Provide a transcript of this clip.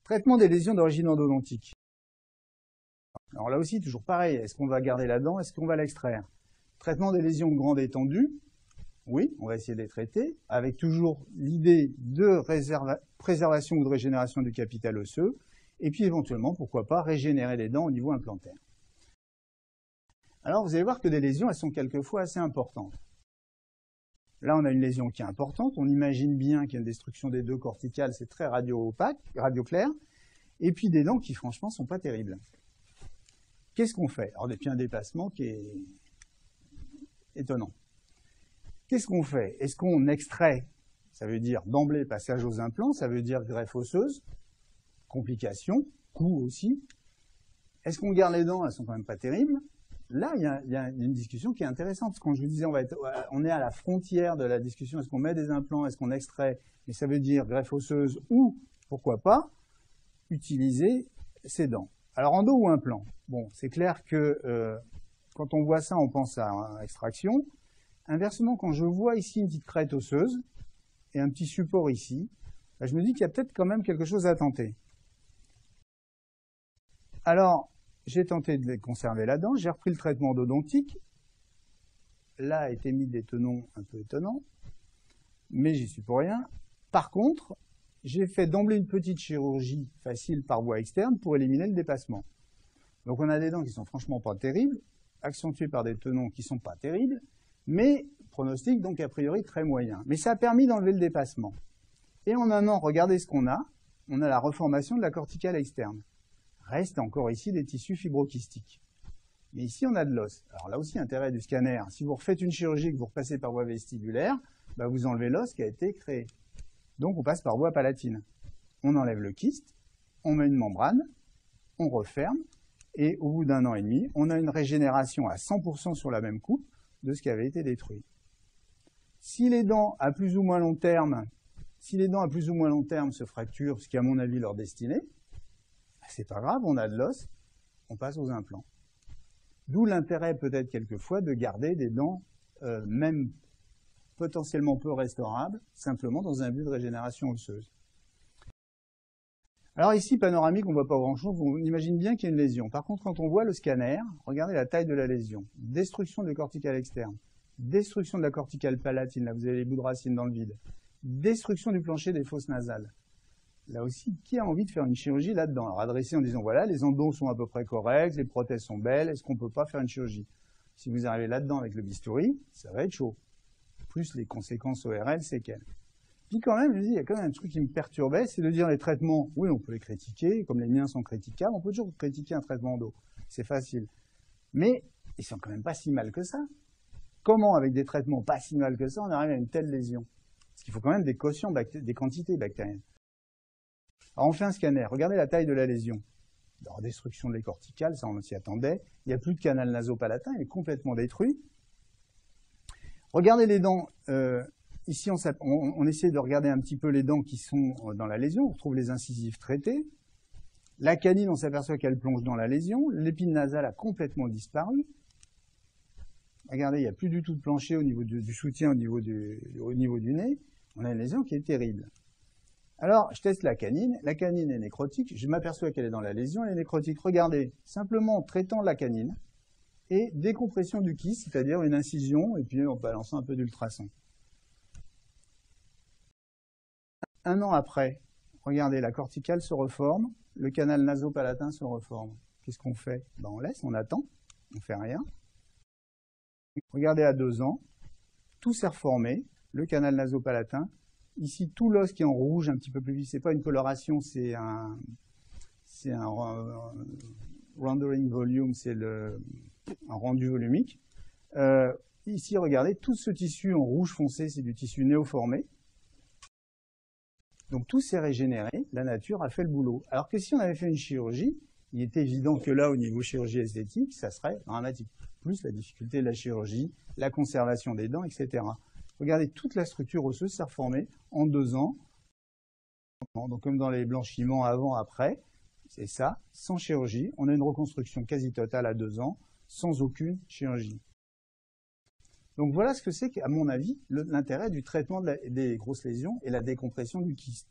Traitement des lésions d'origine endodontique. Alors là aussi, toujours pareil, est-ce qu'on va garder la dent, est-ce qu'on va l'extraire? Traitement des lésions de grande étendue, oui, on va essayer de les traiter, avec toujours l'idée de préservation ou de régénération du capital osseux, et puis éventuellement, pourquoi pas, régénérer les dents au niveau implantaire. Alors vous allez voir que des lésions, elles sont quelquefois assez importantes. Là, on a une lésion qui est importante, on imagine bien qu'il y a une destruction des deux corticales, c'est très radio-opaque, radio-clair, et puis des dents qui franchement sont pas terribles. Qu'est-ce qu'on fait? Alors depuis un déplacement qui est étonnant. Qu'est-ce qu'on fait? Est-ce qu'on extrait? Ça veut dire d'emblée passage aux implants, ça veut dire greffe osseuse, complications, coût aussi. Est-ce qu'on garde les dents? Elles sont quand même pas terribles. Là, il y a une discussion qui est intéressante, parce que quand je vous disais, on est à la frontière de la discussion, est-ce qu'on met des implants, est-ce qu'on extrait, mais ça veut dire greffe osseuse ou, pourquoi pas, utiliser ses dents. Alors, endo ou implant? Bon, c'est clair que quand on voit ça, on pense à extraction. Inversement, quand je vois ici une petite crête osseuse et un petit support ici, ben, je me dis qu'il y a peut-être quand même quelque chose à tenter. Alors, j'ai tenté de conserver la dent, j'ai repris le traitement endodontique. Là a été mis des tenons un peu étonnants, mais j'y suis pour rien. Par contre, j'ai fait d'emblée une petite chirurgie facile par voie externe pour éliminer le dépassement. Donc on a des dents qui sont franchement pas terribles, accentuées par des tenons qui sont pas terribles, mais pronostic donc a priori très moyen. Mais ça a permis d'enlever le dépassement. Et en un an, regardez ce qu'on a. On a la reformation de la corticale externe. Reste encore ici des tissus fibrokystiques. Mais ici, on a de l'os. Alors là aussi, intérêt du scanner. Si vous refaites une chirurgie que vous repassez par voie vestibulaire, bah vous enlevez l'os qui a été créé. Donc on passe par voie palatine. On enlève le kyste, on met une membrane, on referme, et au bout d'un an et demi, on a une régénération à 100% sur la même coupe de ce qui avait été détruit. Si les dents à plus ou moins long terme, se fracturent, ce qui est à mon avis leur destinée, c'est pas grave, on a de l'os, on passe aux implants. D'où l'intérêt peut-être quelquefois de garder des dents, même potentiellement peu restaurables, simplement dans un but de régénération osseuse. Alors ici, panoramique, on ne voit pas grand-chose, on imagine bien qu'il y a une lésion. Par contre, quand on voit le scanner, regardez la taille de la lésion. Destruction des corticales externes, destruction de la corticale palatine, là vous avez les bouts de racines dans le vide, destruction du plancher des fosses nasales. Là aussi, qui a envie de faire une chirurgie là-dedans? Alors adresser en disant, voilà, les endos sont à peu près corrects, les prothèses sont belles, est-ce qu'on ne peut pas faire une chirurgie? Si vous arrivez là-dedans avec le bistouri, ça va être chaud. Plus les conséquences ORL, c'est quelles? Puis quand même, je dis, il y a quand même un truc qui me perturbait, c'est de dire les traitements, oui, on peut les critiquer, comme les miens sont critiquables, on peut toujours critiquer un traitement endo, c'est facile. Mais ils sont quand même pas si mal que ça. Comment, avec des traitements pas si mal que ça, on arrive à une telle lésion? Parce qu'il faut quand même des quotients, des quantités bactériennes. Alors on fait un scanner, regardez la taille de la lésion. Alors, destruction de les corticales, ça on s'y attendait. Il n'y a plus de canal nasopalatin, il est complètement détruit. Regardez les dents. Ici, on essaie de regarder un petit peu les dents qui sont dans la lésion. On retrouve les incisives traitées. La canine, on s'aperçoit qu'elle plonge dans la lésion. L'épine nasale a complètement disparu. Regardez, il n'y a plus du tout de plancher au niveau du soutien, au niveau du nez. On a une lésion qui est terrible. Alors, je teste la canine. La canine est nécrotique. Je m'aperçois qu'elle est dans la lésion. Elle est nécrotique. Regardez, simplement en traitant la canine et décompression du kyste, c'est-à-dire une incision, et puis en balançant un peu d'ultrason. Un an après, regardez, la corticale se reforme, le canal nasopalatin se reforme. Qu'est-ce qu'on fait? Ben, on laisse, on attend, on fait rien. Regardez à 2 ans, tout s'est reformé, le canal nasopalatin. Ici, tout l'os qui est en rouge, un petit peu plus vif, c'est pas une coloration, c'est un rendering volume, c'est un rendu volumique. Ici, regardez, tout ce tissu en rouge foncé, c'est du tissu néoformé. Donc tout s'est régénéré, la nature a fait le boulot. Alors que si on avait fait une chirurgie, il est évident que là, au niveau chirurgie esthétique, ça serait dramatique. Plus la difficulté de la chirurgie, la conservation des dents, etc. Regardez, toute la structure osseuse s'est reformée en 2 ans. Donc comme dans les blanchiments avant, après, c'est ça, sans chirurgie. On a une reconstruction quasi totale à 2 ans, sans aucune chirurgie. Donc voilà ce que c'est qu'à mon avis, l'intérêt du traitement des grosses lésions et la décompression du kyste.